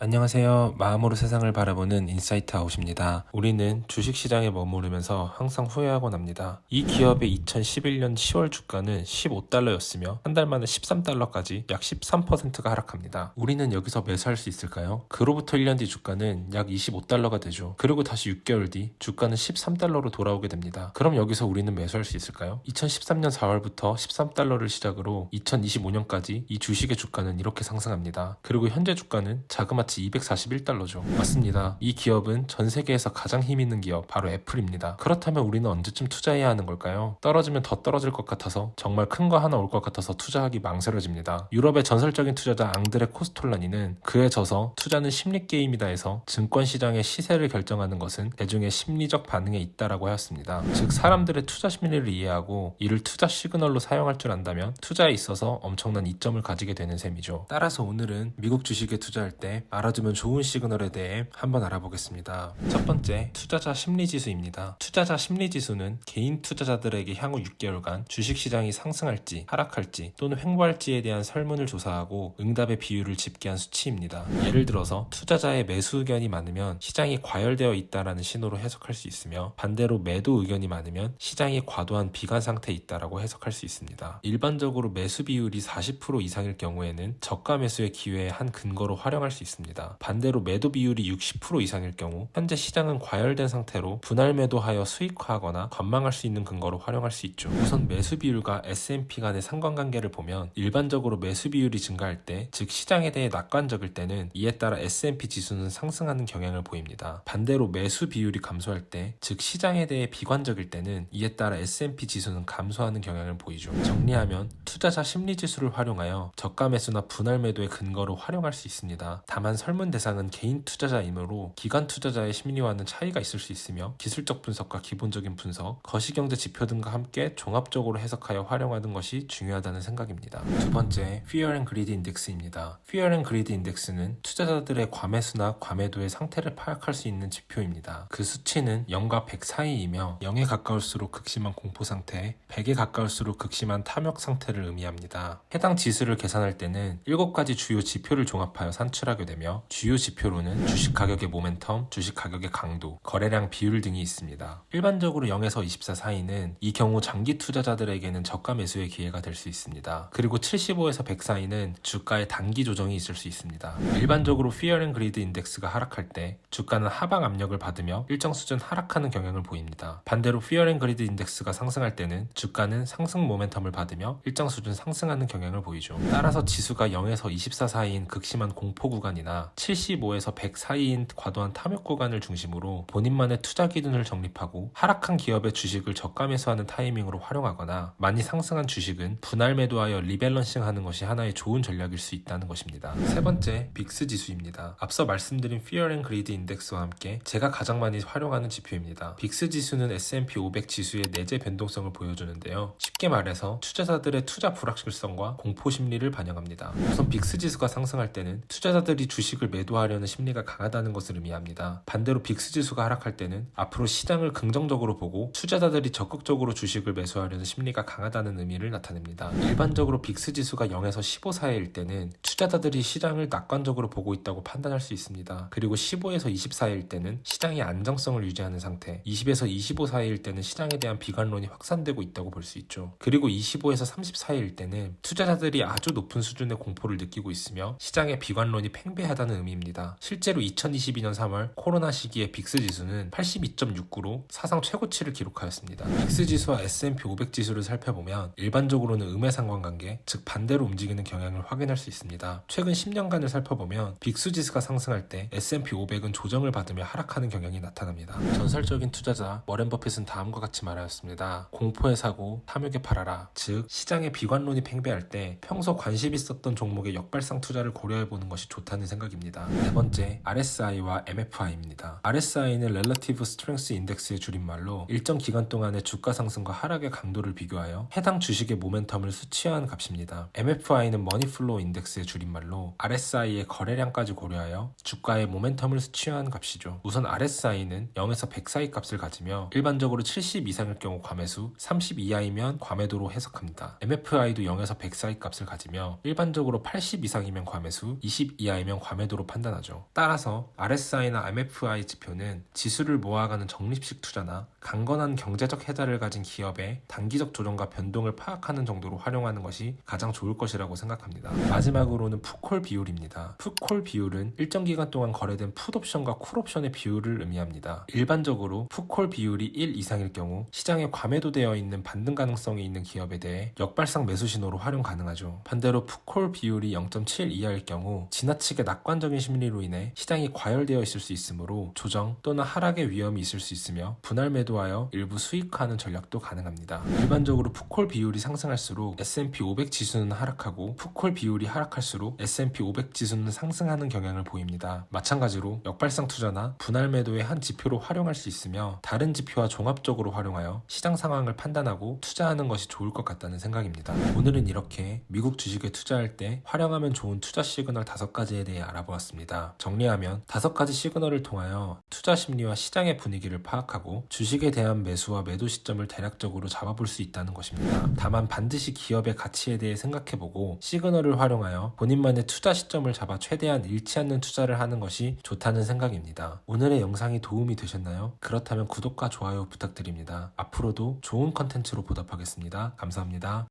안녕하세요. 마음으로 세상을 바라보는 인사이트 아웃입니다. 우리는 주식시장에 머무르면서 항상 후회하곤 합니다. 이 기업의 2011년 10월 주가는 15달러였으며 한 달 만에 13달러까지 약 13%가 하락합니다. 우리는 여기서 매수할 수 있을까요? 그로부터 1년 뒤 주가는 약 25달러가 되죠. 그리고 다시 6개월 뒤 주가는 13달러로 돌아오게 됩니다. 그럼 여기서 우리는 매수할 수 있을까요? 2013년 4월부터 13달러를 시작으로 2025년까지 이 주식의 주가는 이렇게 상승합니다. 그리고 현재 주가는 자그마치 241달러죠. 맞습니다. 이 기업은 전 세계에서 가장 힘 있는 기업, 바로 애플입니다. 그렇다면 우리는 언제쯤 투자해야 하는 걸까요? 떨어지면 더 떨어질 것 같아서, 정말 큰 거 하나 올 것 같아서 투자하기 망설여집니다. 유럽의 전설적인 투자자 앙드레 코스톨라니는 그에 져서 투자는 심리 게임이다 해서 증권 시장의 시세를 결정하는 것은 대중의 심리적 반응에 있다라고 하였습니다. 즉 사람들의 투자 심리를 이해하고 이를 투자 시그널로 사용할 줄 안다면 투자에 있어서 엄청난 이점을 가지게 되는 셈이죠. 따라서 오늘은 미국 주식에 투자할 때 알아두면 좋은 시그널에 대해 한번 알아보겠습니다. 첫 번째, 투자자 심리지수입니다. 투자자 심리지수는 개인 투자자들에게 향후 6개월간 주식시장이 상승할지 하락할지 또는 횡보할지에 대한 설문을 조사하고 응답의 비율을 집계한 수치입니다. 예를 들어서 투자자의 매수 의견이 많으면 시장이 과열되어 있다라는 신호로 해석할 수 있으며, 반대로 매도 의견이 많으면 시장이 과도한 비관 상태에 있다라고 해석할 수 있습니다. 일반적으로 매수 비율이 40% 이상일 경우에는 저가 매수의 기회의 한 근거로 활용할 수 있습니다. 반대로 매도 비율이 60% 이상일 경우 현재 시장은 과열된 상태로 분할 매도하여 수익화하거나 관망할 수 있는 근거로 활용할 수 있죠. 우선 매수 비율과 S&P 간의 상관관계를 보면 일반적으로 매수 비율이 증가할 때, 즉 시장에 대해 낙관적일 때는 이에 따라 S&P 지수는 상승하는 경향을 보입니다. 반대로 매수 비율이 감소할 때, 즉 시장에 대해 비관적일 때는 이에 따라 S&P 지수는 감소하는 경향을 보이죠. 정리하면 투자자 심리지수를 활용하여 저가 매수나 분할 매도의 근거로 활용할 수 있습니다. 다만 설문 대상은 개인 투자자이므로 기관 투자자의 심리와는 차이가 있을 수 있으며, 기술적 분석과 기본적인 분석, 거시경제 지표 등과 함께 종합적으로 해석하여 활용하는 것이 중요하다는 생각입니다. 두 번째, Fear and Greed Index입니다. Fear and Greed Index는 투자자들의 과매수나 과매도의 상태를 파악할 수 있는 지표입니다. 그 수치는 0과 100 사이이며 0에 가까울수록 극심한 공포 상태, 100에 가까울수록 극심한 탐욕 상태를 의미합니다. 해당 지수를 계산할 때는 7가지 주요 지표를 종합하여 산출하게 되며, 주요 지표로는 주식 가격의 모멘텀, 주식 가격의 강도, 거래량 비율 등이 있습니다. 일반적으로 0에서 24 사이는 이 경우 장기 투자자들에게는 저가 매수의 기회가 될 수 있습니다. 그리고 75에서 100 사이는 주가의 단기 조정이 있을 수 있습니다. 일반적으로 Fear and Greed 인덱스가 하락할 때 주가는 하방 압력을 받으며 일정 수준 하락하는 경향을 보입니다. 반대로 Fear and Greed 인덱스가 상승할 때는 주가는 상승 모멘텀을 받으며 일정 수준 상승하는 경향을 보이죠. 따라서 지수가 0에서 24 사이인 극심한 공포 구간이나 75에서 100 사이인 과도한 탐욕 구간을 중심으로 본인만의 투자 기준을 정립하고 하락한 기업의 주식을 저가 매수하는 타이밍으로 활용하거나, 많이 상승한 주식은 분할 매도하여 리밸런싱 하는 것이 하나의 좋은 전략일 수 있다는 것입니다. 세 번째, 빅스 지수입니다. 앞서 말씀드린 Fear and Greed 인덱스와 함께 제가 가장 많이 활용하는 지표입니다. 빅스 지수는 S&P 500 지수의 내재 변동성을 보여주는데요. 쉽게 말해서 투자자들의 투자 불확실성과 공포 심리를 반영합니다. 우선 빅스 지수가 상승할 때는 투자자들이 주식을 매도하려는 심리가 강하다는 것을 의미합니다. 반대로 빅스 지수가 하락할 때는 앞으로 시장을 긍정적으로 보고 투자자들이 적극적으로 주식을 매수하려는 심리가 강하다는 의미를 나타냅니다. 일반적으로 빅스 지수가 0에서 15 사이일 때는 투자자들이 시장을 낙관적으로 보고 있다고 판단할 수 있습니다. 그리고 15에서 20 사이일 때는 시장의 안정성을 유지하는 상태, 20에서 25 사이일 때는 시장에 대한 비관론이 확산되고 있다고 볼 수 있죠. 그리고 25에서 30 사이일 때는 투자자들이 아주 높은 수준의 공포를 느끼고 있으며 시장의 비관론이 팽배하다는 의미입니다. 실제로 2022년 3월 코로나 시기에 빅스 지수는 82.69로 사상 최고치를 기록하였습니다. 빅스 지수와 S&P 500 지수를 살펴보면 일반적으로는 음의 상관관계, 즉 반대로 움직이는 경향을 확인할 수 있습니다. 최근 10년간을 살펴보면 빅스 지수가 상승할 때 S&P 500은 조정을 받으며 하락하는 경향이 나타납니다. 전설적인 투자자 워렌 버핏은 다음과 같이 말하였습니다. 공포의 사고, 탐욕에 팔아라. 즉 시장의 비관론이 팽배할 때 평소 관심 있었던 종목의 역발상 투자를 고려해보는 것이 좋다는 생각입니다. 네 번째, RSI와 MFI입니다. RSI는 Relative Strength Index의 줄임말로 일정 기간 동안의 주가 상승과 하락의 강도를 비교하여 해당 주식의 모멘텀을 수치화한 값입니다. MFI는 Money Flow Index의 줄임말로 RSI의 거래량까지 고려하여 주가의 모멘텀을 수치화한 값이죠. 우선 RSI는 0에서 100 사이 값을 가지며 일반적으로 70 이상일 경우 과매수, 30 이하이면 과매도로 해석합니다. MFI도 0에서 100 사이 값을 가지며 일반적으로 80 이상이면 과매수, 20 이하이면 과매도로 판단하죠. 따라서 RSI나 MFI 지표는 지수를 모아가는 적립식 투자나 강건한 경제적 해자를 가진 기업의 단기적 조정과 변동을 파악하는 정도로 활용하는 것이 가장 좋을 것이라고 생각합니다. 마지막으로는 풋콜 비율입니다. 풋콜 비율은 일정 기간 동안 거래된 풋옵션과 콜옵션의 비율을 의미합니다. 일반적으로 풋콜 비율이 1 이상일 경우 시장에 과매도되어 있는 반등 가능성이 있는 기업에 대해 역발상 매수 신호로 활용 가능하죠. 반대로 풋콜 비율이 0.7 이하일 경우 지나치게 낙관적인 심리로 인해 시장이 과열되어 있을 수 있으므로 조정 또는 하락의 위험이 있을 수 있으며 분할 매도하여 일부 수익화하는 전략도 가능합니다. 일반적으로 풋콜 비율이 상승할수록 S&P 500 지수는 하락하고 풋콜 비율이 하락할수록 S&P 500 지수는 상승하는 경향을 보입니다. 마찬가지로 역발상 투자나 분할 매도의 한 지표로 활용할 수 있으며 다른 지표와 종합적으로 활용하여 시장 상황을 판단하고 투자하는 것이 좋을 것 같다는 생각입니다. 오늘은 이렇게 미국 주식에 투자할 때 활용하면 좋은 투자 시그널 5가지에 대해 알아보았습니다. 정리하면 5가지 시그널을 통하여 투자 심리와 시장의 분위기를 파악하고 주식에 대한 매수와 매도 시점을 대략적으로 잡아볼 수 있다는 것입니다. 다만 반드시 기업의 가치에 대해 생각해보고 시그널을 활용하여 본인만의 투자 시점을 잡아 최대한 잃지 않는 투자를 하는 것이 좋다는 생각입니다. 오늘의 영상이 도움이 되셨나요? 그렇다면 구독과 좋아요 부탁드립니다. 앞으로도 좋은 컨텐츠로 보답하겠습니다. 감사합니다.